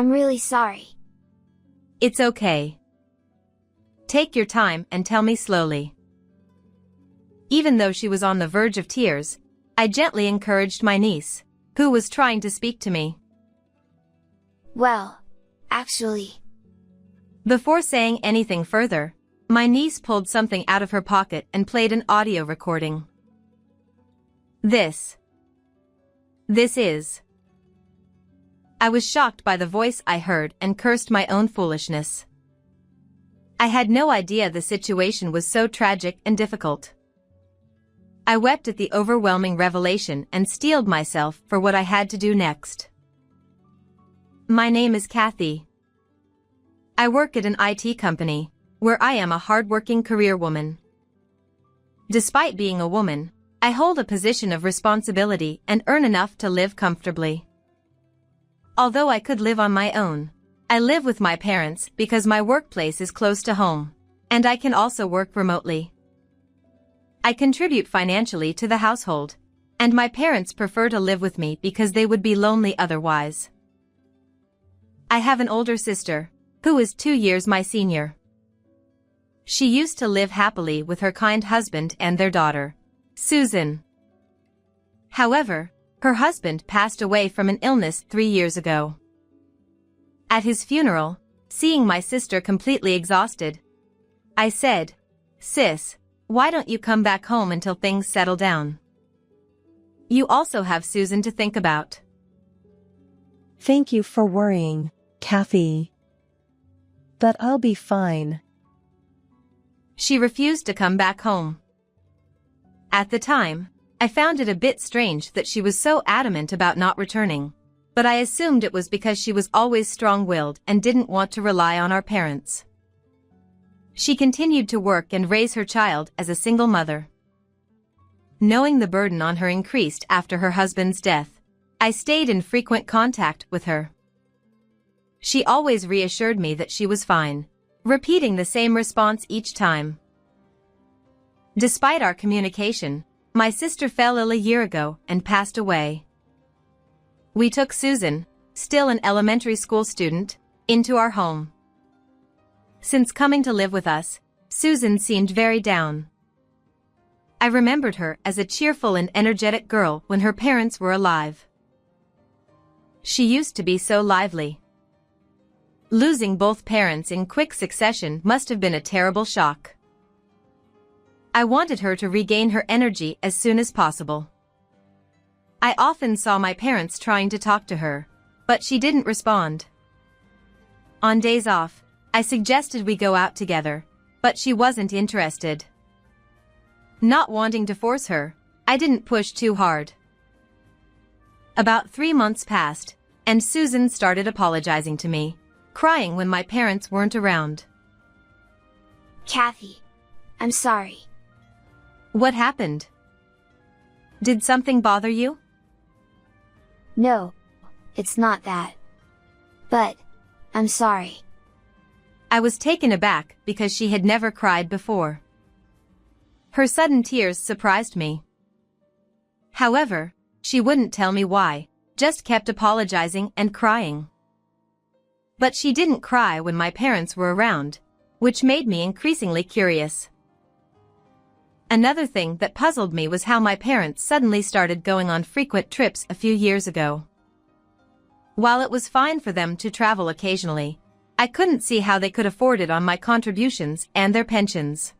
I'm really sorry. It's okay. Take your time and tell me slowly. Even though she was on the verge of tears, I gently encouraged my niece, who was trying to speak to me. Well, actually. Before saying anything further, my niece pulled something out of her pocket and played an audio recording. This is. I was shocked by the voice I heard and cursed my own foolishness. I had no idea the situation was so tragic and difficult. I wept at the overwhelming revelation and steeled myself for what I had to do next. My name is Kathy. I work at an IT company, where I am a hardworking career woman. Despite being a woman, I hold a position of responsibility and earn enough to live comfortably. Although I could live on my own, I live with my parents because my workplace is close to home, and I can also work remotely. I contribute financially to the household, and my parents prefer to live with me because they would be lonely otherwise. I have an older sister, who is 2 years my senior. She used to live happily with her kind husband and their daughter, Susan. However, her husband passed away from an illness 3 years ago. At his funeral, seeing my sister completely exhausted, I said, "Sis, why don't you come back home until things settle down? You also have Susan to think about." Thank you for worrying, Kathy. But I'll be fine. She refused to come back home. At the time, I found it a bit strange that she was so adamant about not returning, but I assumed it was because she was always strong-willed and didn't want to rely on our parents. She continued to work and raise her child as a single mother. Knowing the burden on her increased after her husband's death, I stayed in frequent contact with her. She always reassured me that she was fine, repeating the same response each time. Despite our communication, my sister fell ill a year ago and passed away. We took Susan, still an elementary school student, into our home. Since coming to live with us, Susan seemed very down. I remembered her as a cheerful and energetic girl when her parents were alive. She used to be so lively. Losing both parents in quick succession must have been a terrible shock. I wanted her to regain her energy as soon as possible. I often saw my parents trying to talk to her, but she didn't respond. On days off, I suggested we go out together, but she wasn't interested. Not wanting to force her, I didn't push too hard. About 3 months passed, and Susan started apologizing to me, crying when my parents weren't around. Kathy, I'm sorry. What happened? Did something bother you? No, it's not that. But, I'm sorry. I was taken aback because she had never cried before. Her sudden tears surprised me. However, she wouldn't tell me why, just kept apologizing and crying. But she didn't cry when my parents were around, which made me increasingly curious. Another thing that puzzled me was how my parents suddenly started going on frequent trips a few years ago. While it was fine for them to travel occasionally, I couldn't see how they could afford it on my contributions and their pensions.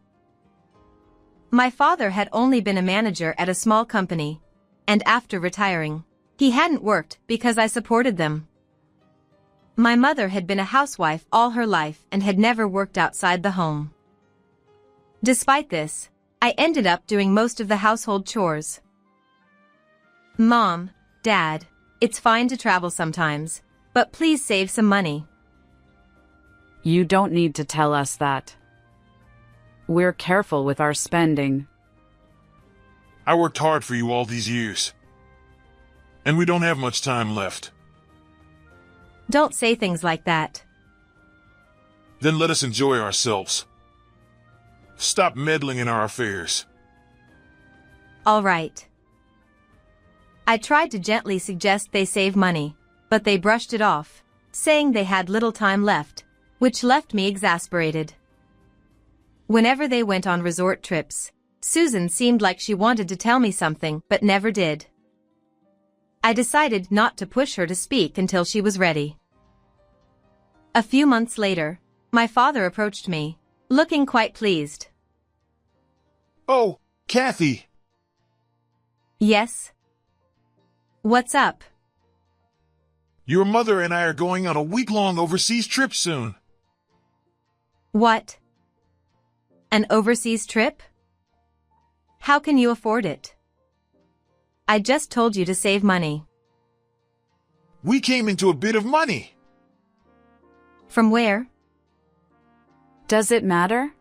My father had only been a manager at a small company, and after retiring, he hadn't worked because I supported them. My mother had been a housewife all her life and had never worked outside the home. Despite this, I ended up doing most of the household chores. Mom, Dad, it's fine to travel sometimes, but please save some money. You don't need to tell us that. We're careful with our spending. I worked hard for you all these years. And we don't have much time left. Don't say things like that. Then let us enjoy ourselves. Stop meddling in our affairs. All right. I tried to gently suggest they save money, but they brushed it off, saying they had little time left, which left me exasperated. Whenever they went on resort trips, Susan seemed like she wanted to tell me something but never did. I decided not to push her to speak until she was ready. A few months later, my father approached me, looking quite pleased. Oh, Kathy. Yes? What's up? Your mother and I are going on a week-long overseas trip soon. What? An overseas trip? How can you afford it? I just told you to save money. We came into a bit of money. From where? Does it matter?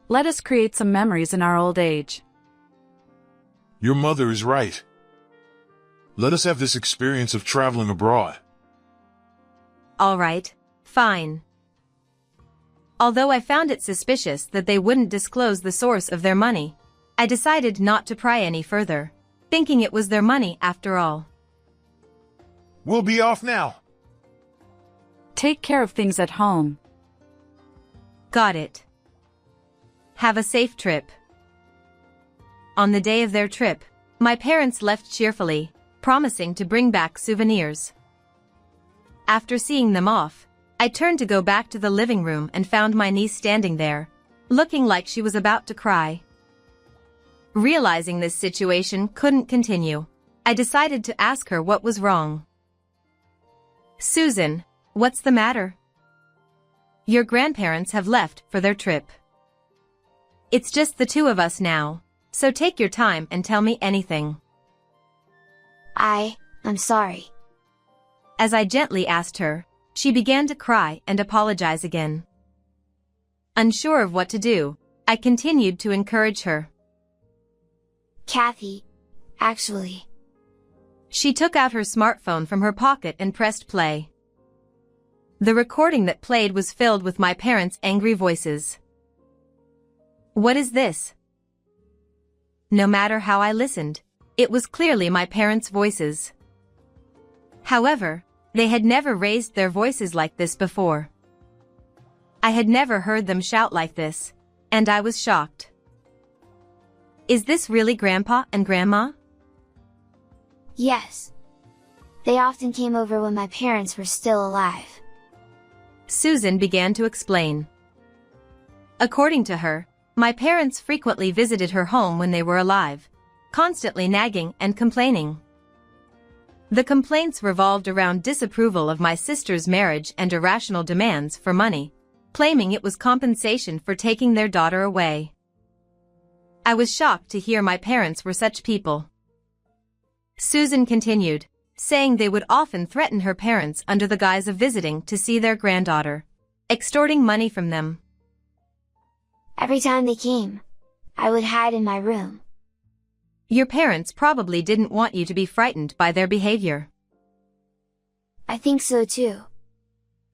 Let us create some memories in our old age. Your mother is right. Let us have this experience of traveling abroad. All right, fine. Although I found it suspicious that they wouldn't disclose the source of their money, I decided not to pry any further, thinking it was their money after all. We'll be off now. Take care of things at home. Got it. Have a safe trip. On the day of their trip, my parents left cheerfully, promising to bring back souvenirs. After seeing them off, I turned to go back to the living room and found my niece standing there, looking like she was about to cry. Realizing this situation couldn't continue, I decided to ask her what was wrong. Susan, what's the matter? Your grandparents have left for their trip. It's just the two of us now, so take your time and tell me anything. I'm sorry. As I gently asked her, she began to cry and apologize again. Unsure of what to do, I continued to encourage her. Kathy, actually. She took out her smartphone from her pocket and pressed play. The recording that played was filled with my parents' angry voices. What is this? No matter how I listened, it was clearly my parents' voices. However, they had never raised their voices like this before. I had never heard them shout like this, and I was shocked. Is this really Grandpa and Grandma? Yes. They often came over when my parents were still alive. Susan began to explain. According to her, my parents frequently visited her home when they were alive, constantly nagging and complaining. The complaints revolved around disapproval of my sister's marriage and irrational demands for money, claiming it was compensation for taking their daughter away. I was shocked to hear my parents were such people. Susan continued, saying they would often threaten her parents under the guise of visiting to see their granddaughter, extorting money from them. Every time they came, I would hide in my room. Your parents probably didn't want you to be frightened by their behavior. I think so too.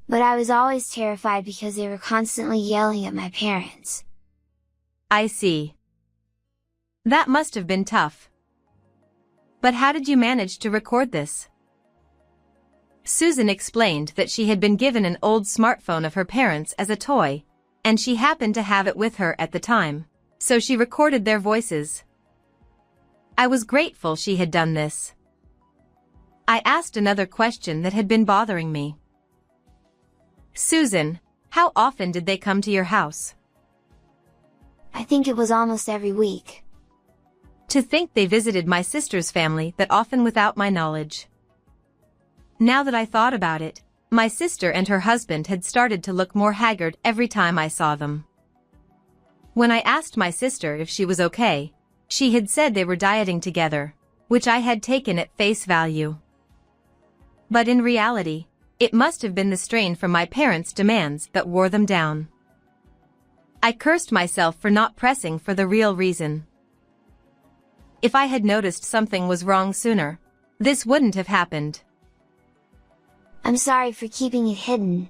But I was always terrified because they were constantly yelling at my parents. I see. That must have been tough. But how did you manage to record this? Susan explained that she had been given an old smartphone of her parents as a toy, and she happened to have it with her at the time, so she recorded their voices. I was grateful she had done this. I asked another question that had been bothering me. Susan, how often did they come to your house? I think it was almost every week. To think they visited my sister's family that often without my knowledge. Now that I thought about it, my sister and her husband had started to look more haggard every time I saw them. When I asked my sister if she was okay, she had said they were dieting together, which I had taken at face value. But in reality, it must have been the strain from my parents' demands that wore them down. I cursed myself for not pressing for the real reason. If I had noticed something was wrong sooner, this wouldn't have happened. I'm sorry for keeping it hidden.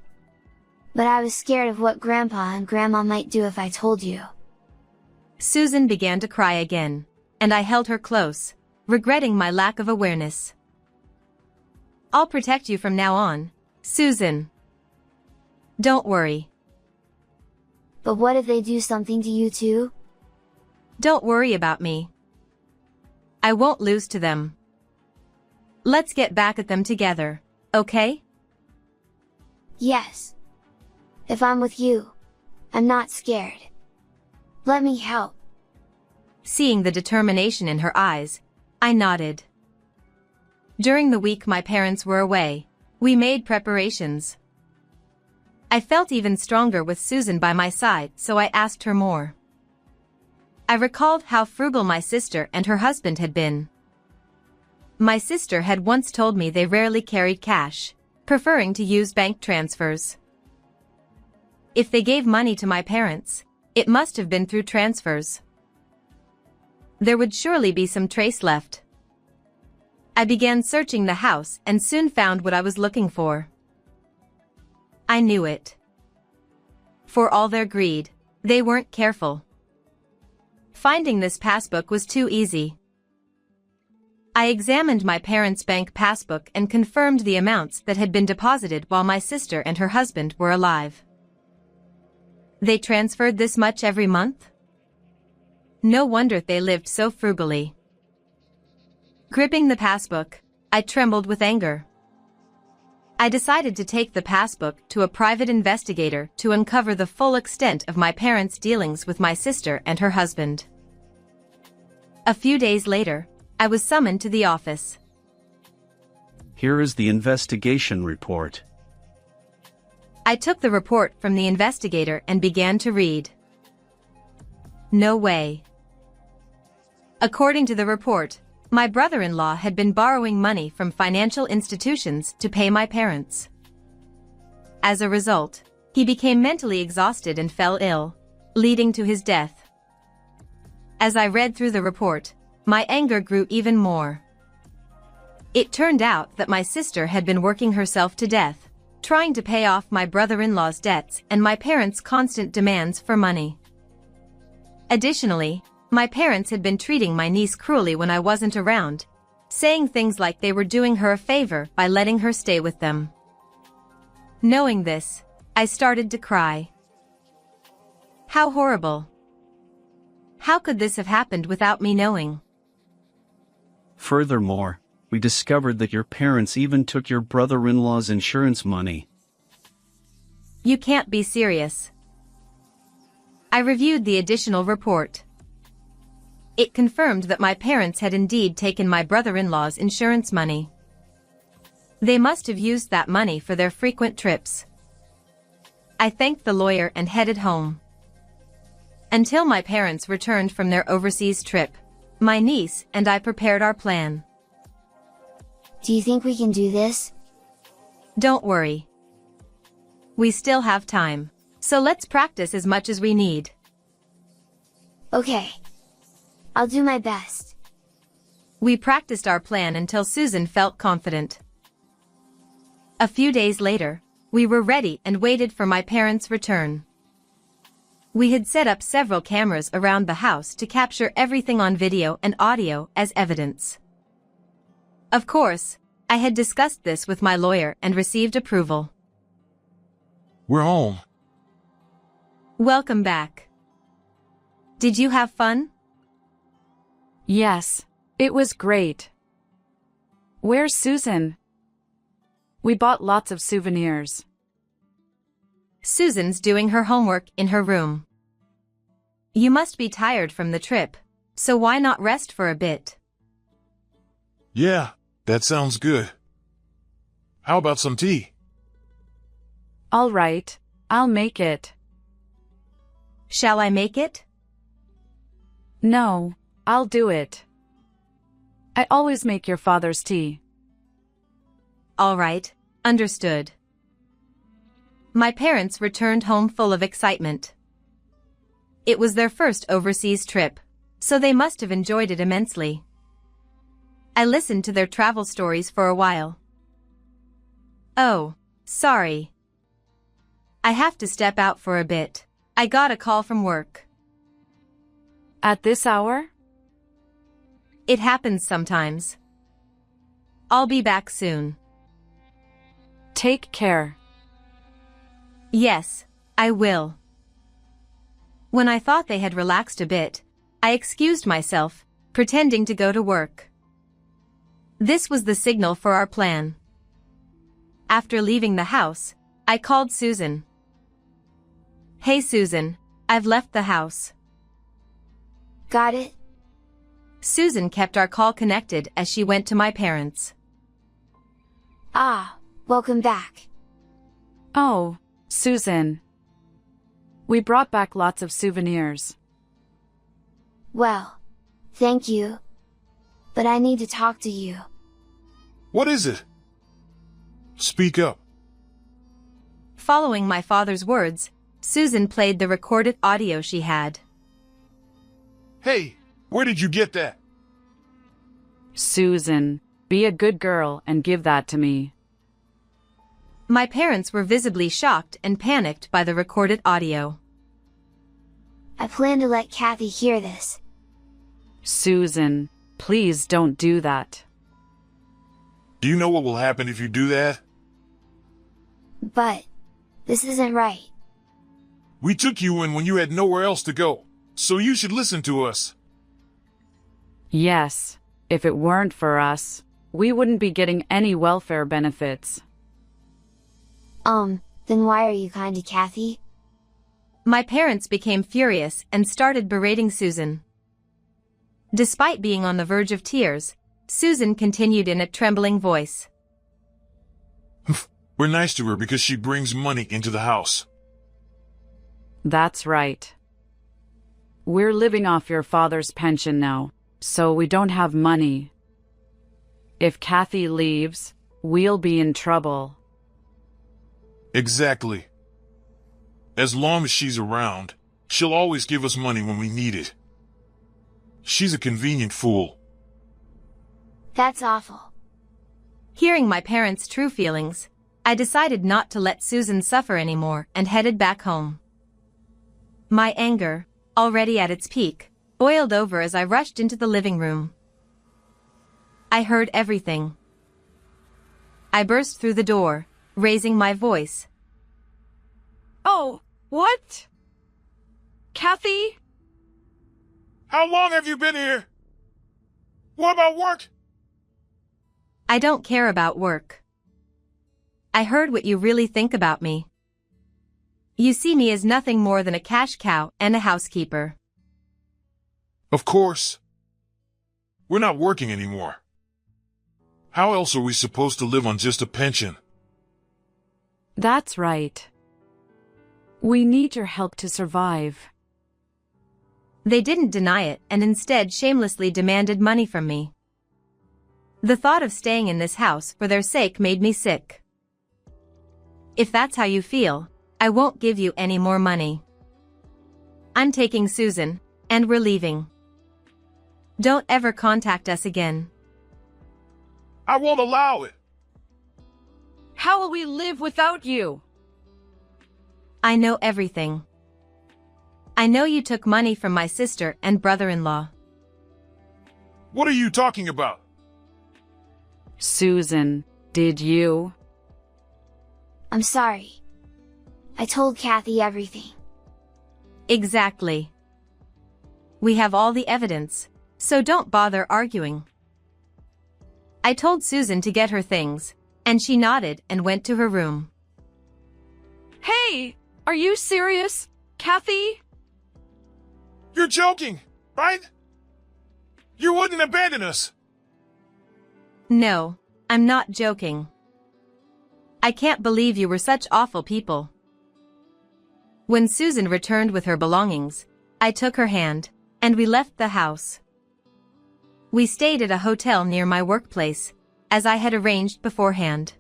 But I was scared of what Grandpa and Grandma might do if I told you. Susan began to cry again, and I held her close, regretting my lack of awareness. I'll protect you from now on, Susan. Don't worry. But what if they do something to you too? Don't worry about me. I won't lose to them. Let's get back at them together, okay? Yes. If I'm with you, I'm not scared. Let me help. Seeing the determination in her eyes, I nodded. During the week my parents were away, we made preparations. I felt even stronger with Susan by my side, so I asked her more. I recalled how frugal my sister and her husband had been. My sister had once told me they rarely carried cash, preferring to use bank transfers. If they gave money to my parents, it must have been through transfers. There would surely be some trace left. I began searching the house and soon found what I was looking for. I knew it. For all their greed, they weren't careful. Finding this passbook was too easy. I examined my parents' bank passbook and confirmed the amounts that had been deposited while my sister and her husband were alive. They transferred this much every month? No wonder they lived so frugally. Gripping the passbook, I trembled with anger. I decided to take the passbook to a private investigator to uncover the full extent of my parents' dealings with my sister and her husband. A few days later, I was summoned to the office. Here is the investigation report. I took the report from the investigator and began to read. No way. According to the report, my brother-in-law had been borrowing money from financial institutions to pay my parents. As a result, he became mentally exhausted and fell ill, leading to his death. As I read through the report, my anger grew even more. It turned out that my sister had been working herself to death, trying to pay off my brother-in-law's debts and my parents' constant demands for money. Additionally, my parents had been treating my niece cruelly when I wasn't around, saying things like they were doing her a favor by letting her stay with them. Knowing this, I started to cry. How horrible. How could this have happened without me knowing? Furthermore, we discovered that your parents even took your brother-in-law's insurance money. You can't be serious. I reviewed the additional report. It confirmed that my parents had indeed taken my brother-in-law's insurance money. They must have used that money for their frequent trips. I thanked the lawyer and headed home. Until my parents returned from their overseas trip, my niece and I prepared our plan. Do you think we can do this? Don't worry. We still have time, so let's practice as much as we need. Okay. I'll do my best. We practiced our plan until Susan felt confident. A few days later, we were ready and waited for my parents' return. We had set up several cameras around the house to capture everything on video and audio as evidence. Of course, I had discussed this with my lawyer and received approval. We're home. Welcome back. Did you have fun? Yes, it was great. Where's Susan? We bought lots of souvenirs. Susan's doing her homework in her room. You must be tired from the trip, so why not rest for a bit? Yeah, that sounds good. How about some tea? All right, I'll make it. Shall I make it? No, I'll do it. I always make your father's tea. All right, understood. My parents returned home full of excitement. It was their first overseas trip, so they must have enjoyed it immensely. I listened to their travel stories for a while. Oh, sorry. I have to step out for a bit. I got a call from work. At this hour? It happens sometimes. I'll be back soon. Take care. Yes, I will. When I thought they had relaxed a bit, I excused myself, pretending to go to work. This was the signal for our plan. After leaving the house, I called Susan. Hey Susan, I've left the house. Got it? Susan kept our call connected as she went to my parents. Ah, welcome back. Oh, Susan. We brought back lots of souvenirs. Well, thank you. But I need to talk to you. What is it? Speak up. Following my father's words, Susan played the recorded audio she had. Hey, where did you get that? Susan, be a good girl and give that to me. My parents were visibly shocked and panicked by the recorded audio. I plan to let Kathy hear this. Susan, please don't do that. Do you know what will happen if you do that? But, this isn't right. We took you in when you had nowhere else to go, so you should listen to us. Yes, if it weren't for us, we wouldn't be getting any welfare benefits. Then why are you kind to Kathy? My parents became furious and started berating Susan. Despite being on the verge of tears, Susan continued in a trembling voice. We're nice to her because she brings money into the house. That's right. We're living off your father's pension now, so we don't have money. If Kathy leaves, we'll be in trouble. Exactly. As long as she's around, she'll always give us money when we need it. She's a convenient fool. That's awful. Hearing my parents' true feelings, I decided not to let Susan suffer anymore and headed back home. My anger, already at its peak, boiled over as I rushed into the living room. I heard everything. I burst through the door, raising my voice. Oh, what? Kathy? How long have you been here? What about work? I don't care about work. I heard what you really think about me. You see me as nothing more than a cash cow and a housekeeper. Of course. We're not working anymore. How else are we supposed to live on just a pension? That's right. We need your help to survive. They didn't deny it and instead shamelessly demanded money from me. The thought of staying in this house for their sake made me sick. If that's how you feel, I won't give you any more money. I'm taking Susan, and we're leaving. Don't ever contact us again. I won't allow it. How will we live without you? I know everything. I know you took money from my sister and brother-in-law. What are you talking about? Susan, did you? I'm sorry. I told Kathy everything. Exactly. We have all the evidence, so don't bother arguing. I told Susan to get her things, and she nodded and went to her room. Hey, are you serious, Kathy? You're joking, right? You wouldn't abandon us. No, I'm not joking. I can't believe you were such awful people. When Susan returned with her belongings, I took her hand, and we left the house. We stayed at a hotel near my workplace, as I had arranged beforehand.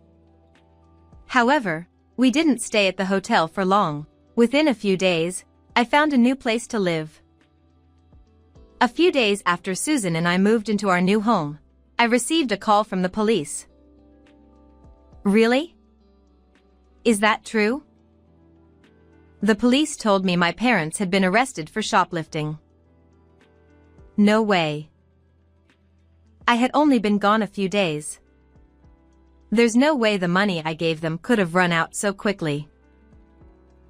However, we didn't stay at the hotel for long. Within a few days, I found a new place to live. A few days after Susan and I moved into our new home, I received a call from the police. Really? Is that true? The police told me my parents had been arrested for shoplifting. No way. I had only been gone a few days. There's no way the money I gave them could have run out so quickly.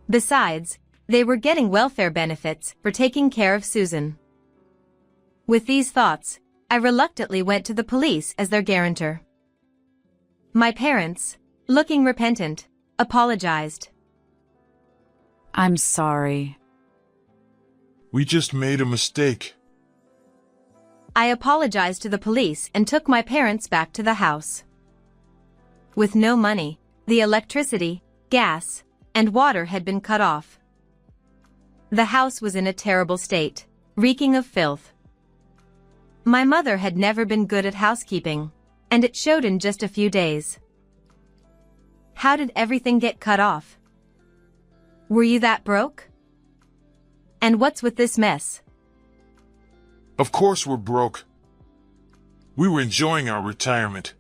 Besides, they were getting welfare benefits for taking care of Susan. With these thoughts, I reluctantly went to the police as their guarantor. My parents, looking repentant, apologized. I'm sorry. We just made a mistake. I apologized to the police and took my parents back to the house. With no money, the electricity, gas, and water had been cut off. The house was in a terrible state, reeking of filth. My mother had never been good at housekeeping, and it showed in just a few days. How did everything get cut off? Were you that broke? And what's with this mess? Of course we're broke. We were enjoying our retirement.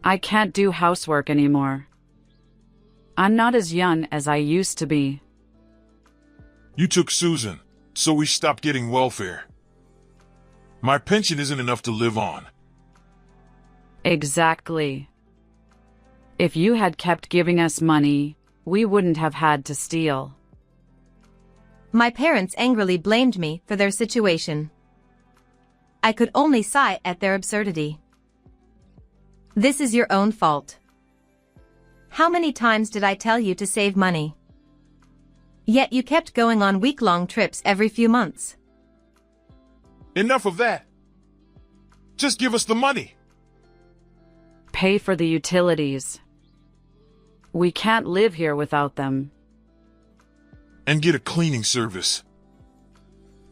I can't do housework anymore. I'm not as young as I used to be. You took Susan, so we stopped getting welfare. My pension isn't enough to live on. Exactly. If you had kept giving us money, we wouldn't have had to steal. My parents angrily blamed me for their situation. I could only sigh at their absurdity. This is your own fault. How many times did I tell you to save money? Yet you kept going on week-long trips every few months. Enough of that. Just give us the money. Pay for the utilities. We can't live here without them. And get a cleaning service.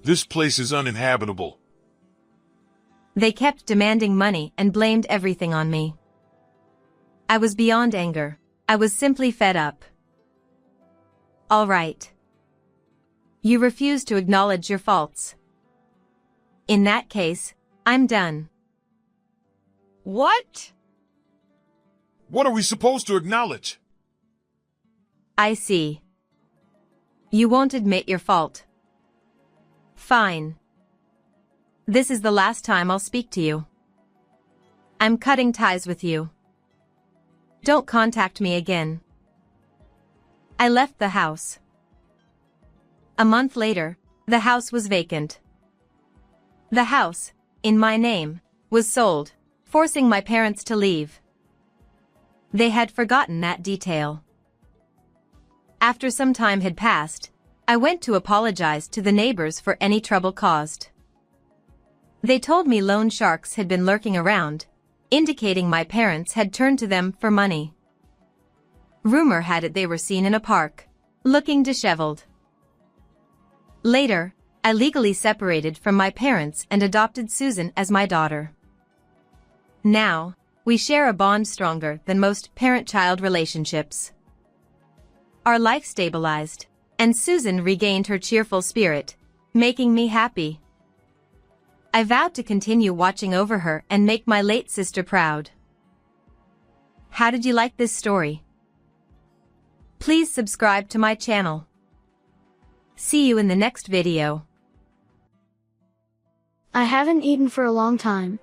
This place is uninhabitable. They kept demanding money and blamed everything on me. I was beyond anger. I was simply fed up. All right. You refuse to acknowledge your faults. In that case, I'm done. What? What are we supposed to acknowledge? I see. You won't admit your fault. Fine. This is the last time I'll speak to you. I'm cutting ties with you. Don't contact me again. I left the house. A month later, the house was vacant. The house, in my name, was sold, forcing my parents to leave. They had forgotten that detail. After some time had passed, I went to apologize to the neighbors for any trouble caused. They told me loan sharks had been lurking around, indicating my parents had turned to them for money. Rumor had it they were seen in a park, looking disheveled. Later, I legally separated from my parents and adopted Susan as my daughter. Now, we share a bond stronger than most parent-child relationships. Our life stabilized, and Susan regained her cheerful spirit, making me happy. I vowed to continue watching over her and make my late sister proud. How did you like this story? Please subscribe to my channel. See you in the next video. I haven't eaten for a long time,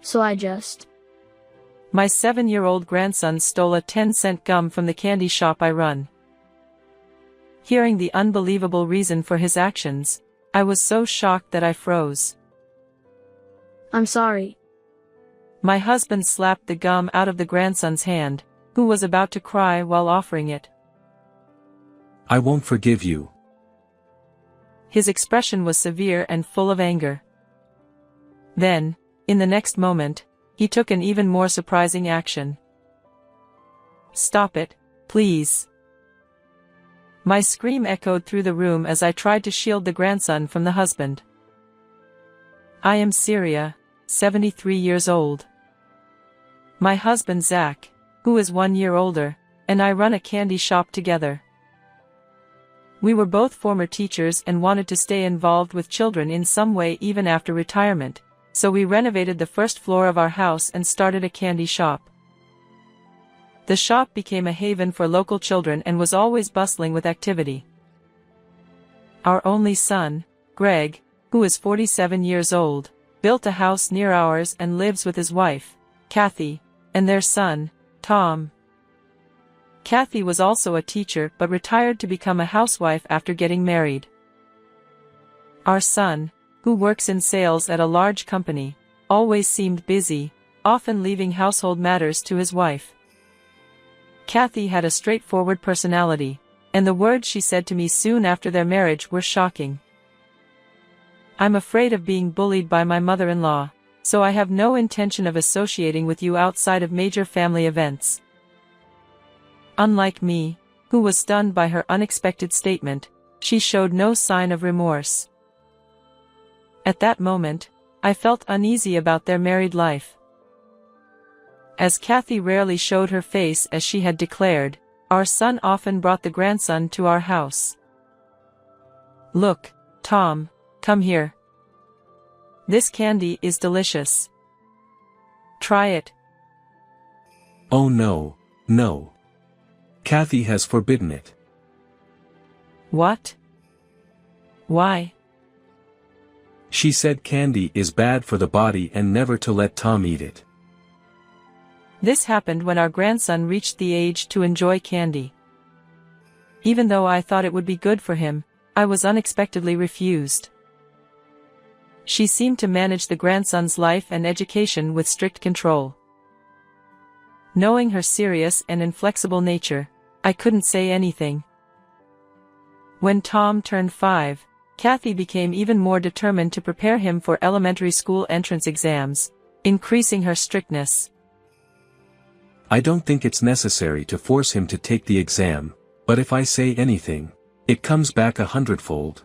so I just... My 7-year-old grandson stole a 10-cent gum from the candy shop I run. Hearing the unbelievable reason for his actions, I was so shocked that I froze. I'm sorry. My husband slapped the gum out of the grandson's hand, who was about to cry while offering it. I won't forgive you. His expression was severe and full of anger. Then, in the next moment, he took an even more surprising action. Stop it, please. My scream echoed through the room as I tried to shield the grandson from the husband. I am Syria, 73 years old. My husband Zach, who is 1 year older, and I run a candy shop together. We were both former teachers and wanted to stay involved with children in some way even after retirement, so we renovated the first floor of our house and started a candy shop. The shop became a haven for local children and was always bustling with activity. Our only son, Greg, who is 47 years old, built a house near ours and lives with his wife, Kathy, and their son, Tom. Kathy was also a teacher but retired to become a housewife after getting married. Our son, who works in sales at a large company, always seemed busy, often leaving household matters to his wife. Kathy had a straightforward personality, and the words she said to me soon after their marriage were shocking. "I'm afraid of being bullied by my mother-in-law, so I have no intention of associating with you outside of major family events." Unlike me, who was stunned by her unexpected statement, she showed no sign of remorse. At that moment, I felt uneasy about their married life. As Kathy rarely showed her face as she had declared, our son often brought the grandson to our house. "Look, Tom, come here. This candy is delicious. Try it." Oh no, no. Kathy has forbidden it. "What? Why?" She said candy is bad for the body and never to let Tom eat it. This happened when our grandson reached the age to enjoy candy. Even though I thought it would be good for him, I was unexpectedly refused. She seemed to manage the grandson's life and education with strict control. Knowing her serious and inflexible nature, I couldn't say anything. When Tom turned 5, Kathy became even more determined to prepare him for elementary school entrance exams, increasing her strictness. I don't think it's necessary to force him to take the exam, but if I say anything, it comes back 100-fold.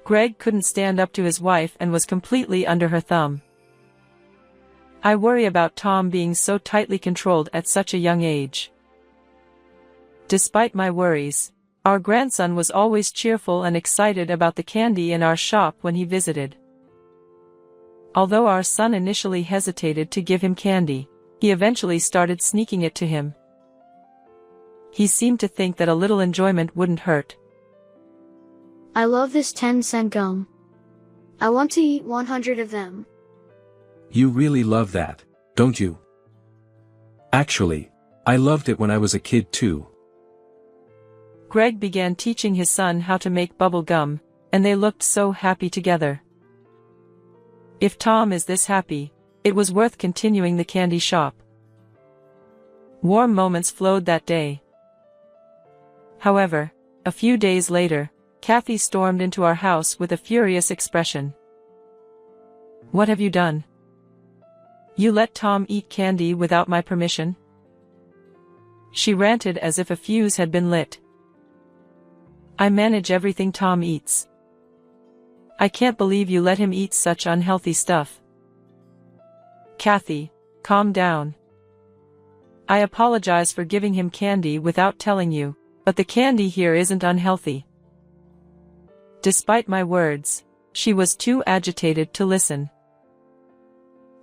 Greg couldn't stand up to his wife and was completely under her thumb. I worry about Tom being so tightly controlled at such a young age. Despite my worries, our grandson was always cheerful and excited about the candy in our shop when he visited. Although our son initially hesitated to give him candy, he eventually started sneaking it to him. He seemed to think that a little enjoyment wouldn't hurt. I love this 10-cent gum. I want to eat 100 of them. You really love that, don't you? Actually, I loved it when I was a kid too. Greg began teaching his son how to make bubble gum, and they looked so happy together. If Tom is this happy, it was worth continuing the candy shop. Warm moments flowed that day. However, a few days later, Kathy stormed into our house with a furious expression. "What have you done? You let Tom eat candy without my permission?" She ranted as if a fuse had been lit. "I manage everything Tom eats. I can't believe you let him eat such unhealthy stuff." "Kathy, calm down. I apologize for giving him candy without telling you, but the candy here isn't unhealthy." Despite my words, she was too agitated to listen.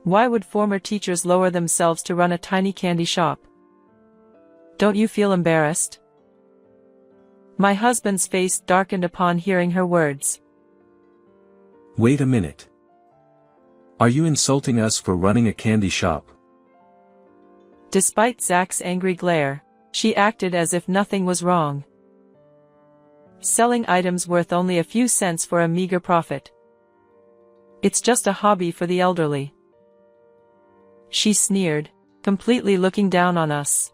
Why would former teachers lower themselves to run a tiny candy shop? Don't you feel embarrassed? My husband's face darkened upon hearing her words. Wait a minute. Are you insulting us for running a candy shop? Despite Zach's angry glare, she acted as if nothing was wrong. Selling items worth only a few cents for a meager profit. It's just a hobby for the elderly. She sneered, completely looking down on us.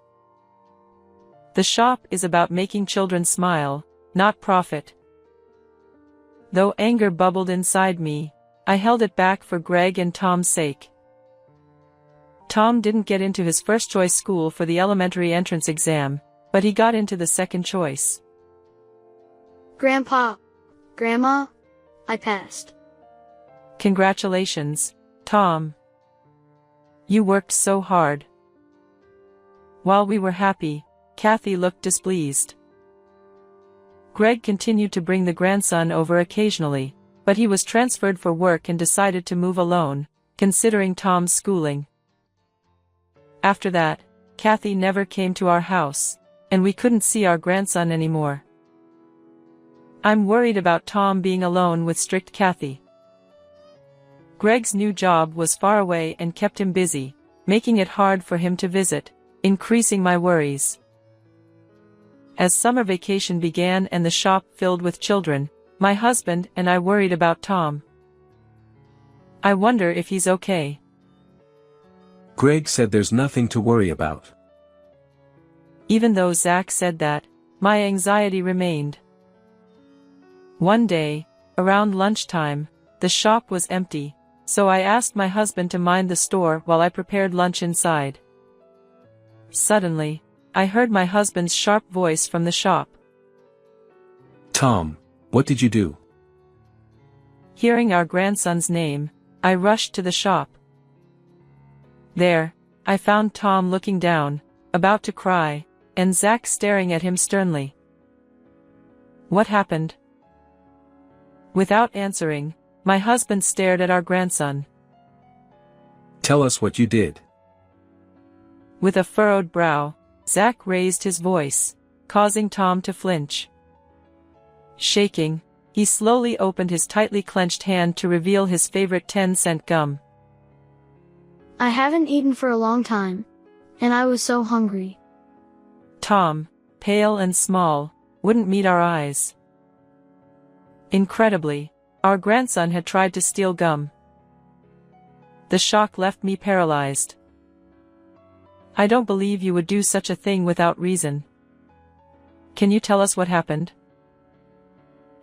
The shop is about making children smile, not profit. Though anger bubbled inside me, I held it back for Greg and Tom's sake. Tom didn't get into his first choice school for the elementary entrance exam, but he got into the second choice. Grandpa, Grandma, I passed. Congratulations, Tom. You worked so hard. While we were happy, Kathy looked displeased. Greg continued to bring the grandson over occasionally, but he was transferred for work and decided to move alone, considering Tom's schooling. After that, Kathy never came to our house, and we couldn't see our grandson anymore. I'm worried about Tom being alone with strict Kathy. Greg's new job was far away and kept him busy, making it hard for him to visit, increasing my worries. As summer vacation began and the shop filled with children, my husband and I worried about Tom. I wonder if he's okay. Greg said there's nothing to worry about. Even though Zach said that, my anxiety remained. One day, around lunchtime, the shop was empty, so I asked my husband to mind the store while I prepared lunch inside. Suddenly, I heard my husband's sharp voice from the shop. Tom, what did you do? Hearing our grandson's name, I rushed to the shop. There, I found Tom looking down, about to cry, and Zach staring at him sternly. What happened? Without answering, my husband stared at our grandson. Tell us what you did. With a furrowed brow, Zach raised his voice, causing Tom to flinch. Shaking, he slowly opened his tightly clenched hand to reveal his favorite 10-cent gum. I haven't eaten for a long time, and I was so hungry. Tom, pale and small, wouldn't meet our eyes. Incredibly, our grandson had tried to steal gum. The shock left me paralyzed. I don't believe you would do such a thing without reason. Can you tell us what happened?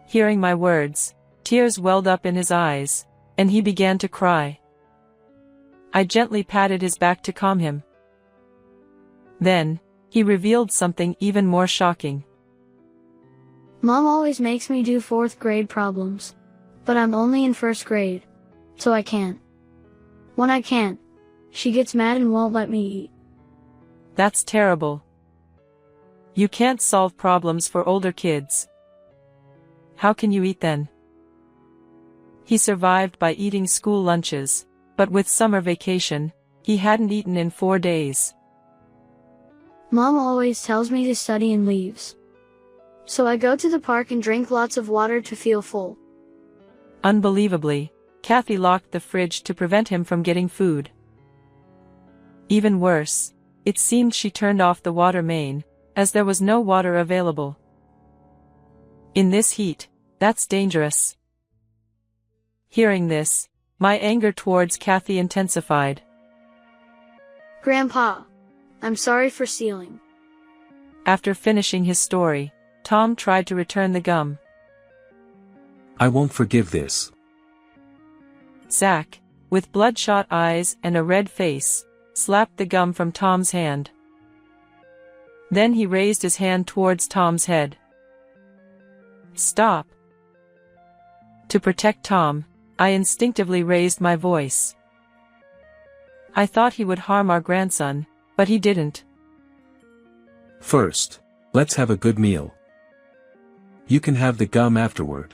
Hearing my words, tears welled up in his eyes, and he began to cry. I gently patted his back to calm him. Then, he revealed something even more shocking. Mom always makes me do 4th grade problems, but I'm only in 1st grade, so I can't. When I can't, she gets mad and won't let me eat. That's terrible. You can't solve problems for older kids. How can you eat then? He survived by eating school lunches, but with summer vacation, he hadn't eaten in 4 days. Mom always tells me to study and leaves. So I go to the park and drink lots of water to feel full. Unbelievably, Kathy locked the fridge to prevent him from getting food. Even worse, it seemed she turned off the water main, as there was no water available. In this heat, that's dangerous. Hearing this, my anger towards Kathy intensified. Grandpa, I'm sorry for stealing. After finishing his story, Tom tried to return the gum. I won't forgive this. Zach, with bloodshot eyes and a red face, slapped the gum from Tom's hand. Then he raised his hand towards Tom's head. Stop. To protect Tom, I instinctively raised my voice. I thought he would harm our grandson, but he didn't. First, let's have a good meal. You can have the gum afterward.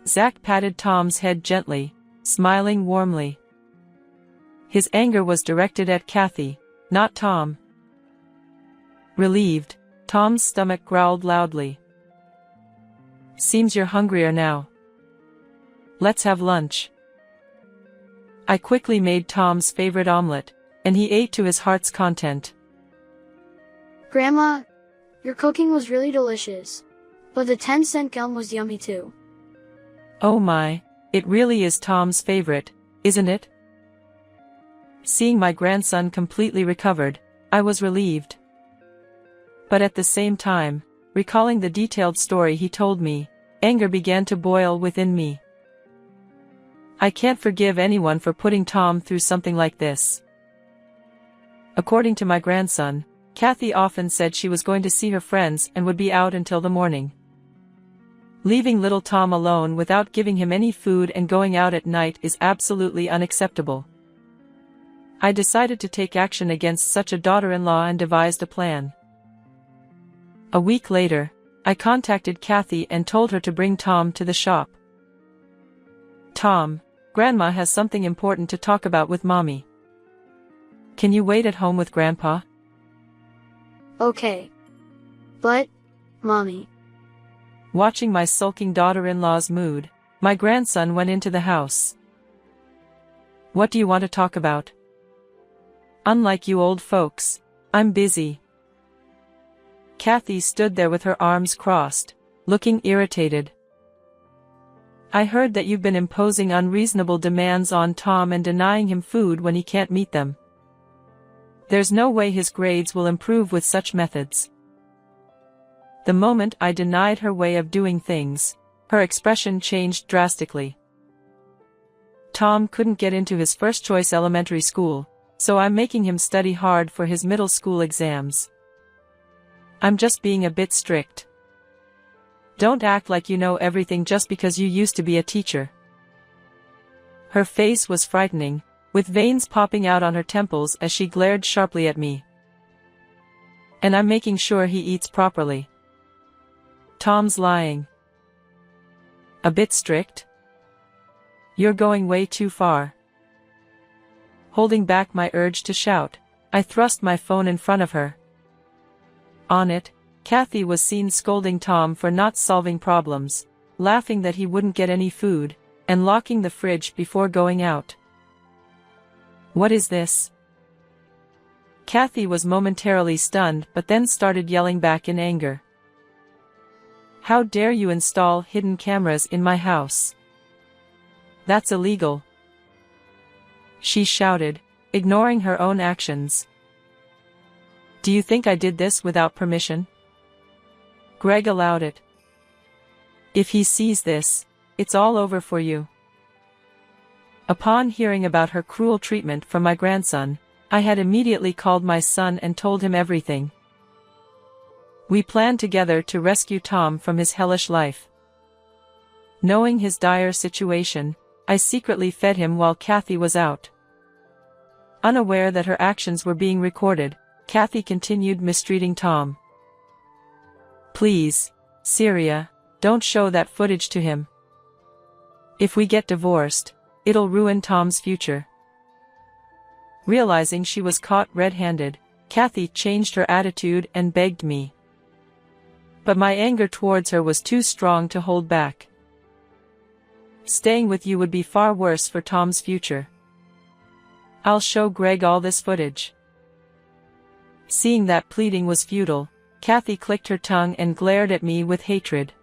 Zach patted Tom's head gently, smiling warmly. His anger was directed at Kathy, not Tom. Relieved, Tom's stomach growled loudly. Seems you're hungrier now. Let's have lunch. I quickly made Tom's favorite omelet, and he ate to his heart's content. Grandma, your cooking was really delicious, but the 10-cent gum was yummy too. Oh my, it really is Tom's favorite, isn't it? Seeing my grandson completely recovered, I was relieved. But at the same time, recalling the detailed story he told me, anger began to boil within me. I can't forgive anyone for putting Tom through something like this. According to my grandson, Kathy often said she was going to see her friends and would be out until the morning. Leaving little Tom alone without giving him any food and going out at night is absolutely unacceptable. I decided to take action against such a daughter-in-law and devised a plan. A week later, I contacted Kathy and told her to bring Tom to the shop. Tom, Grandma has something important to talk about with Mommy. Can you wait at home with Grandpa? Okay. But, Mommy. Watching my sulking daughter-in-law's mood, my grandson went into the house. What do you want to talk about? Unlike you old folks, I'm busy. Kathy stood there with her arms crossed, looking irritated. I heard that you've been imposing unreasonable demands on Tom and denying him food when he can't meet them. There's no way his grades will improve with such methods. The moment I denied her way of doing things, her expression changed drastically. Tom couldn't get into his first-choice elementary school, so I'm making him study hard for his middle school exams. I'm just being a bit strict. Don't act like you know everything just because you used to be a teacher. Her face was frightening, with veins popping out on her temples as she glared sharply at me. And I'm making sure he eats properly. Tom's lying. A bit strict? You're going way too far. Holding back my urge to shout, I thrust my phone in front of her. On it, Kathy was seen scolding Tom for not solving problems, laughing that he wouldn't get any food, and locking the fridge before going out. What is this? Kathy was momentarily stunned but then started yelling back in anger. How dare you install hidden cameras in my house? That's illegal. She shouted, ignoring her own actions. Do you think I did this without permission? Greg allowed it. If he sees this, it's all over for you. Upon hearing about her cruel treatment from my grandson, I had immediately called my son and told him everything. We planned together to rescue Tom from his hellish life. Knowing his dire situation, I secretly fed him while Kathy was out. Unaware that her actions were being recorded, Kathy continued mistreating Tom. Please, Syria, don't show that footage to him. If we get divorced, it'll ruin Tom's future. Realizing she was caught red-handed, Kathy changed her attitude and begged me. But my anger towards her was too strong to hold back. Staying with you would be far worse for Tom's future. I'll show Greg all this footage. Seeing that pleading was futile, Kathy clicked her tongue and glared at me with hatred.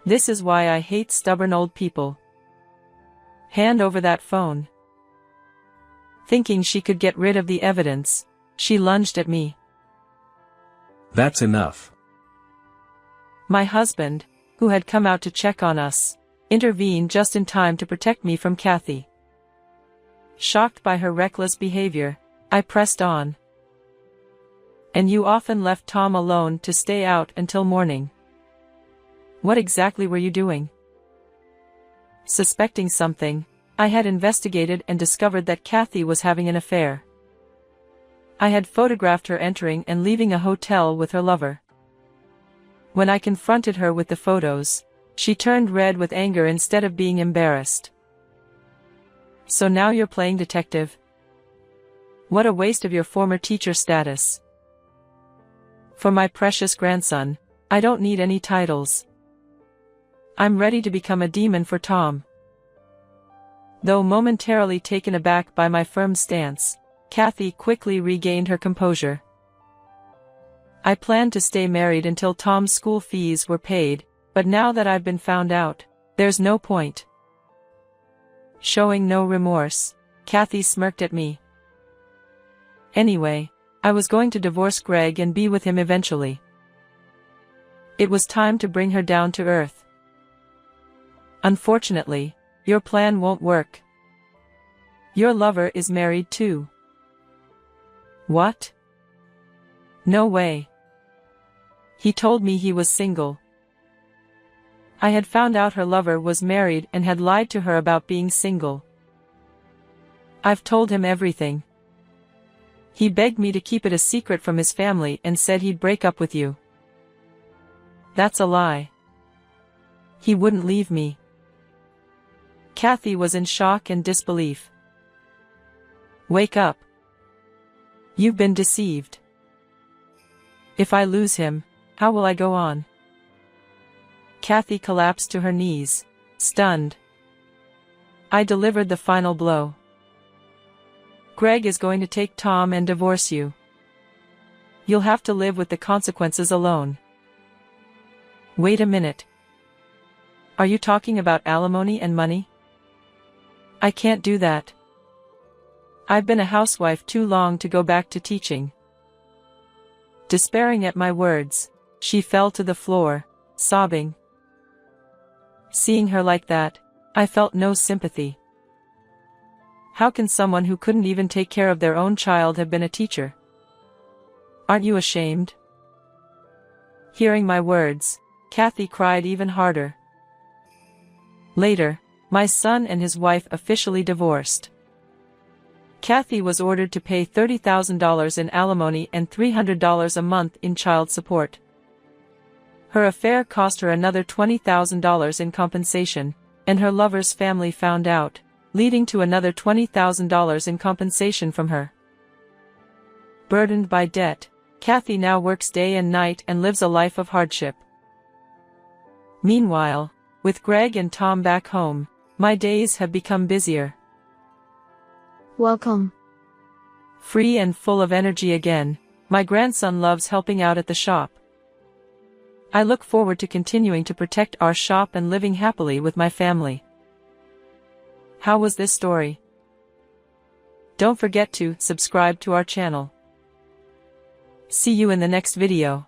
This is why I hate stubborn old people. Hand over that phone. Thinking she could get rid of the evidence, she lunged at me. That's enough. My husband, who had come out to check on us, intervened just in time to protect me from Kathy. Shocked by her reckless behavior, I pressed on. And you often left Tom alone to stay out until morning. What exactly were you doing? Suspecting something, I had investigated and discovered that Kathy was having an affair. I had photographed her entering and leaving a hotel with her lover. When I confronted her with the photos, she turned red with anger instead of being embarrassed. So now you're playing detective? What a waste of your former teacher status. For my precious grandson, I don't need any titles. I'm ready to become a demon for Tom. Though momentarily taken aback by my firm stance, Kathy quickly regained her composure. I planned to stay married until Tom's school fees were paid, but now that I've been found out, there's no point. Showing no remorse, Kathy smirked at me. Anyway, I was going to divorce Greg and be with him eventually. It was time to bring her down to earth. Unfortunately, your plan won't work. Your lover is married too. What? No way. He told me he was single. I had found out her lover was married and had lied to her about being single. I've told him everything. He begged me to keep it a secret from his family and said he'd break up with you. That's a lie. He wouldn't leave me. Kathy was in shock and disbelief. Wake up. You've been deceived. If I lose him, how will I go on? Kathy collapsed to her knees, stunned. I delivered the final blow. Greg is going to take Tom and divorce you. You'll have to live with the consequences alone. Wait a minute. Are you talking about alimony and money? I can't do that. I've been a housewife too long to go back to teaching. Despairing at my words, she fell to the floor, sobbing. Seeing her like that, I felt no sympathy. How can someone who couldn't even take care of their own child have been a teacher? Aren't you ashamed? Hearing my words, Kathy cried even harder. Later, my son and his wife officially divorced. Kathy was ordered to pay $30,000 in alimony and $300 a month in child support. Her affair cost her another $20,000 in compensation, and her lover's family found out, leading to another $20,000 in compensation from her. Burdened by debt, Kathy now works day and night and lives a life of hardship. Meanwhile, with Greg and Tom back home, my days have become busier. Welcome. Free and full of energy again, my grandson loves helping out at the shop. I look forward to continuing to protect our shop and living happily with my family. How was this story? Don't forget to subscribe to our channel. See you in the next video.